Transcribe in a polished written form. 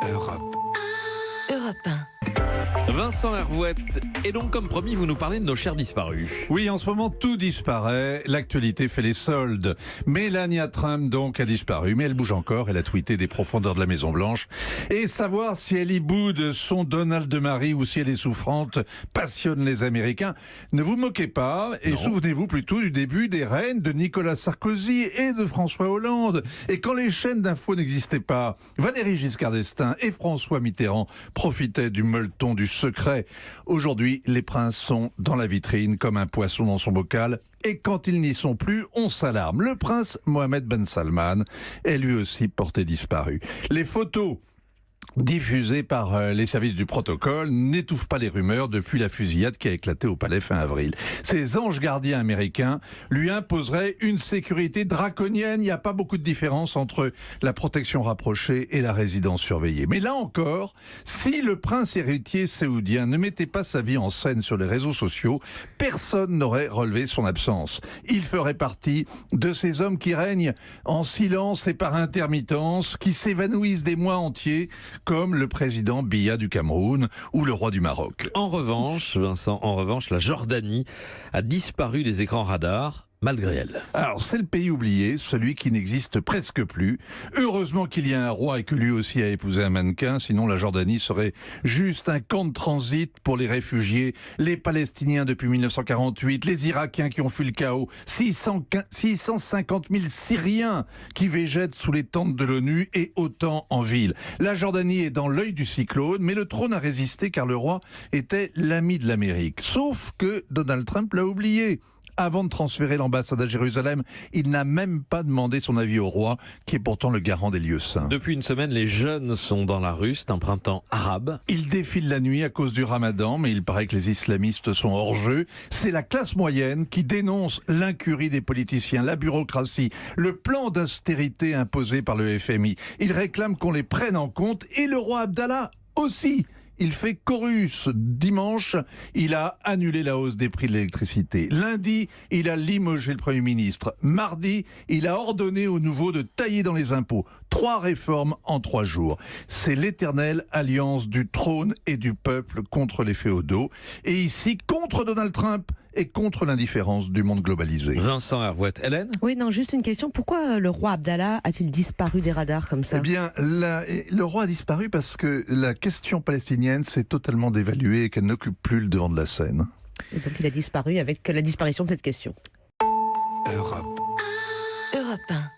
Europe. Europe 1. Vincent Hervouette, et donc comme promis, vous nous parlez de nos chers disparus. Oui, en ce moment, tout disparaît. L'actualité fait les soldes. Melania Trump, donc, a disparu, mais elle bouge encore. Elle a tweeté des profondeurs de la Maison-Blanche. Et savoir si elle y boude son Donald de Marie ou si elle est souffrante passionne les Américains. Ne vous moquez pas et souvenez-vous plutôt du début des règnes de Nicolas Sarkozy et de François Hollande. Et quand les chaînes d'infos n'existaient pas, Valéry Giscard d'Estaing et François Mitterrand profitaient du molleton du secret. Aujourd'hui, les princes sont dans la vitrine comme un poisson dans son bocal. Et quand ils n'y sont plus, on s'alarme. Le prince Mohammed Ben Salman est lui aussi porté disparu. Les photos diffusées par les services du protocole n'étouffent pas les rumeurs depuis la fusillade qui a éclaté au palais fin avril. Ces anges gardiens américains lui imposeraient une sécurité draconienne. Il n'y a pas beaucoup de différence entre la protection rapprochée et la résidence surveillée. Mais là encore, si le prince héritier saoudien ne mettait pas sa vie en scène sur les réseaux sociaux, personne n'aurait relevé son absence. Il ferait partie de ces hommes qui règnent en silence et par intermittence, qui s'évanouissent des mois entiers, comme le président Biya du Cameroun ou le roi du Maroc. En revanche, Vincent, la Jordanie a disparu des écrans radars. Malgré elle. Alors, c'est le pays oublié, celui qui n'existe presque plus. Heureusement qu'il y a un roi et que lui aussi a épousé un mannequin, sinon la Jordanie serait juste un camp de transit pour les réfugiés, les Palestiniens depuis 1948, les Irakiens qui ont fui le chaos, 650 000 Syriens qui végètent sous les tentes de l'ONU et autant en ville. La Jordanie est dans l'œil du cyclone, mais le trône a résisté car le roi était l'ami de l'Amérique. Sauf que Donald Trump l'a oublié. Avant de transférer l'ambassade à Jérusalem, il n'a même pas demandé son avis au roi, qui est pourtant le garant des lieux saints. Depuis une semaine, les jeunes sont dans la rue, c'est un printemps arabe. Ils défilent la nuit à cause du ramadan, mais il paraît que les islamistes sont hors jeu. C'est la classe moyenne qui dénonce l'incurie des politiciens, la bureaucratie, le plan d'austérité imposé par le FMI. Ils réclament qu'on les prenne en compte, et le roi Abdallah aussi. Il fait chorus. Dimanche, il a annulé la hausse des prix de l'électricité. Lundi, il a limogé le Premier ministre. Mardi, il a ordonné aux nouveaux de tailler dans les impôts. 3 réformes en 3 jours. C'est l'éternelle alliance du trône et du peuple contre les féodaux. Et ici, contre Donald Trump et contre l'indifférence du monde globalisé. Vincent Hervouette. Hélène ? Oui, non, juste une question. Pourquoi le roi Abdallah a-t-il disparu des radars comme ça ? Eh bien, le roi a disparu parce que la question palestinienne s'est totalement dévaluée et qu'elle n'occupe plus le devant de la scène. Et donc il a disparu avec la disparition de cette question. Europe 1.